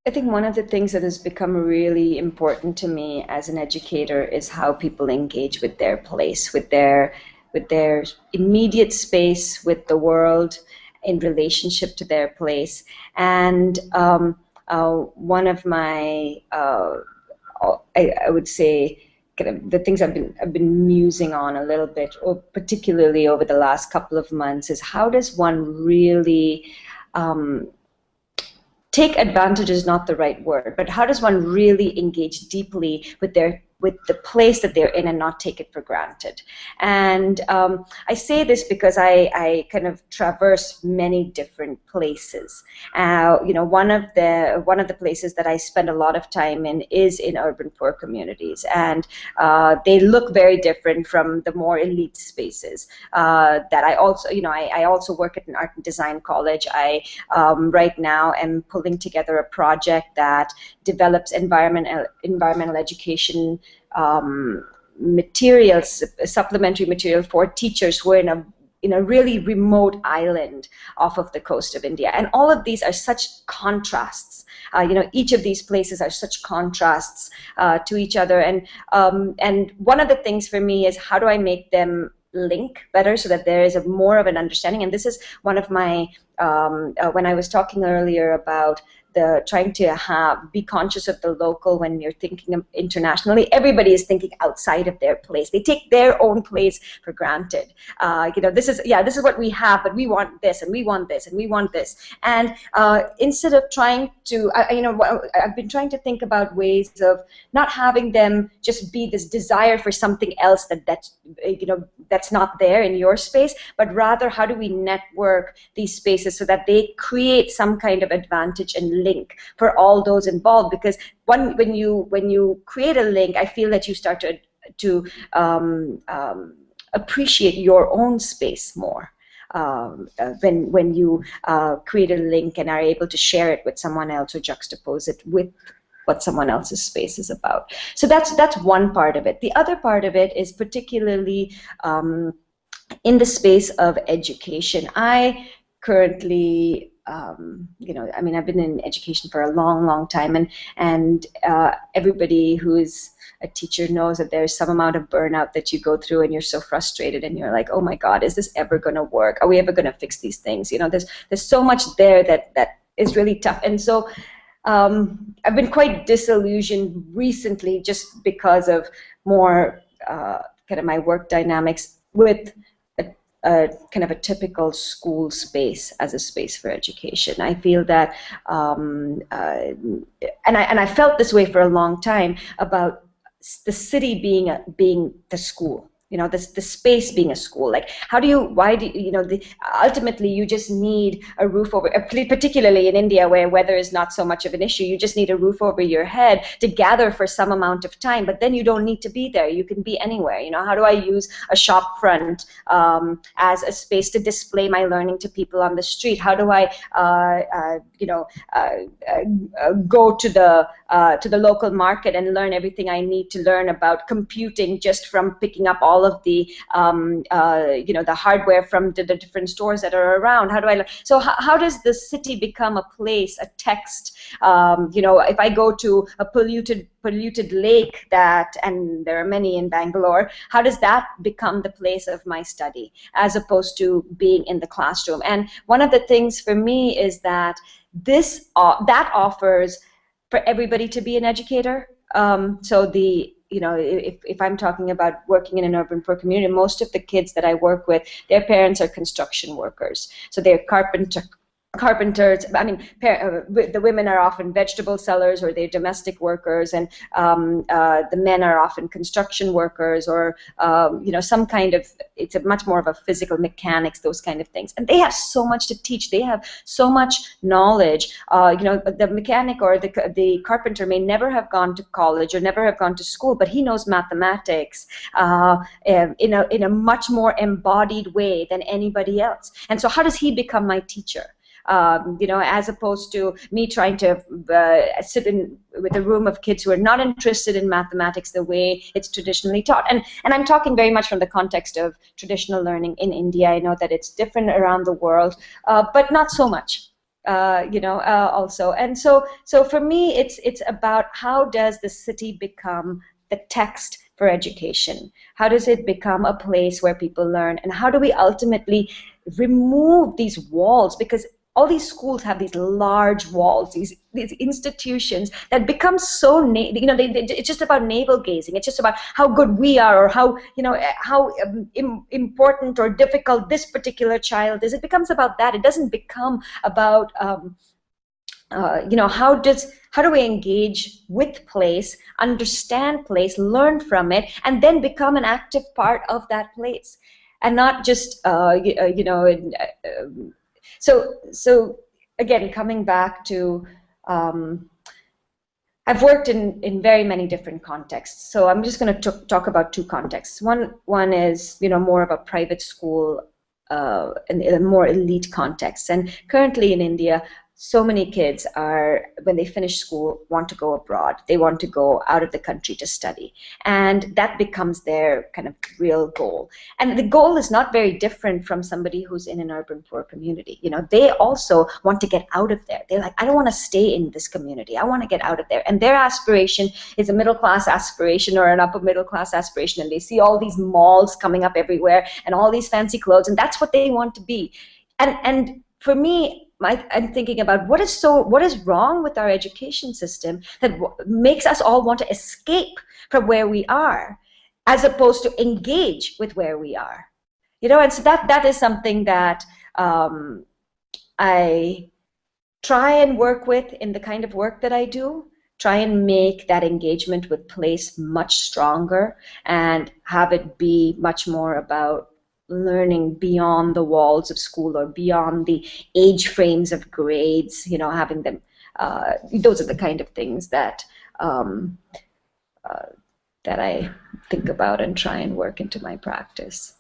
I think one of the things that has become really important to me as an educator is how people engage with their place, with their immediate space, with the world in relationship to their place. And one of my, I would say, kind of the things I've been musing on a little bit, or particularly over the last couple of months, is how does one really um, take advantage is not the right word, but how does one really engage deeply with the place that they're in and not take it for granted? And I say this because I kind of traverse many different places. One of the places that I spend a lot of time in is in urban poor communities, and they look very different from the more elite spaces that I also, I also work at an art and design college. I right now am pulling together a project that develops environmental education materials, supplementary material for teachers who are in a really remote island off of the coast of India. And all of these are such contrasts. Each of these places are such contrasts to each other. And one of the things for me is, how do I make them link better so that there is a more of an understanding? And this is one of my when I was talking earlier about the trying to be conscious of the local when you're thinking internationally. Everybody is thinking outside of their place. They take their own place for granted. This is what we have, but we want this, and we want this, and we want this. And instead of trying to, I've been trying to think about ways of not having them just be this desire for something else that's not there in your space, but rather how do we network these spaces so that they create some kind of advantage and link for all those involved. Because when you create a link, I feel that you start to appreciate your own space more. When you create a link and are able to share it with someone else or juxtapose it with what someone else's space is about. So that's one part of it. The other part of it is particularly in the space of education. I currently, I've been in education for a long, long time, and everybody who is a teacher knows that there's some amount of burnout that you go through, and you're so frustrated, and you're like, oh my God, is this ever going to work? Are we ever going to fix these things? There's so much there that is really tough, and so I've been quite disillusioned recently just because of more kind of my work dynamics with kind of a typical school space as a space for education. I feel that, and I felt this way for a long time about the city being the school. The space being a school. Like, ultimately you just need a roof over, particularly in India where weather is not so much of an issue, you just need a roof over your head to gather for some amount of time, but then you don't need to be there. You can be anywhere. How do I use a shop front as a space to display my learning to people on the street? How do I, go to the local market and learn everything I need to learn about computing just from picking up all of the the hardware from the different stores that are around? How do I learn? So how does the city become a place, a text? If I go to a polluted lake, and there are many in Bangalore, how does that become the place of my study as opposed to being in the classroom? And one of the things for me is that that offers for everybody to be an educator. If I'm talking about working in an urban poor community, most of the kids that I work with, their parents are construction workers. So they're carpenters. The women are often vegetable sellers, or they're domestic workers, and the men are often construction workers, or some kind of, it's a much more of a physical mechanics, those kind of things. And they have so much to teach. They have so much knowledge. The mechanic or the carpenter may never have gone to college or never have gone to school, but he knows mathematics in a much more embodied way than anybody else. And so how does he become my teacher? As opposed to me trying to sit in with a room of kids who are not interested in mathematics the way it's traditionally taught. And I'm talking very much from the context of traditional learning in India. I know that it's different around the world, but not so much. also. And so for me, it's about how does the city become the text for education? How does it become a place where people learn? And how do we ultimately remove these walls? Because all these schools have these large walls, these institutions that become so it's just about navel gazing. It's just about how good we are, or how important or difficult this particular child is. It becomes about that. It doesn't become about how do we engage with place, understand place, learn from it, and then become an active part of that place, and not just so again, coming back to, I've worked in very many different contexts. So I'm just going to talk about two contexts. One is more of a private school, in a more elite context. And currently in India, so many kids are, when they finish school, want to go abroad. They want to go out of the country to study. And that becomes their kind of real goal. And the goal is not very different from somebody who's in an urban poor community. They also want to get out of there. They're like, I don't want to stay in this community. I want to get out of there. And their aspiration is a middle class aspiration or an upper middle class aspiration. And they see all these malls coming up everywhere and all these fancy clothes, and that's what they want to be. And for me, I'm thinking about what is wrong with our education system that makes us all want to escape from where we are, as opposed to engage with where we are. And so that is something that I try and work with in the kind of work that I do. Try and make that engagement with place much stronger, and have it be much more about learning beyond the walls of school, or beyond the age frames of grades, having them, those are the kind of things that that I think about and try and work into my practice.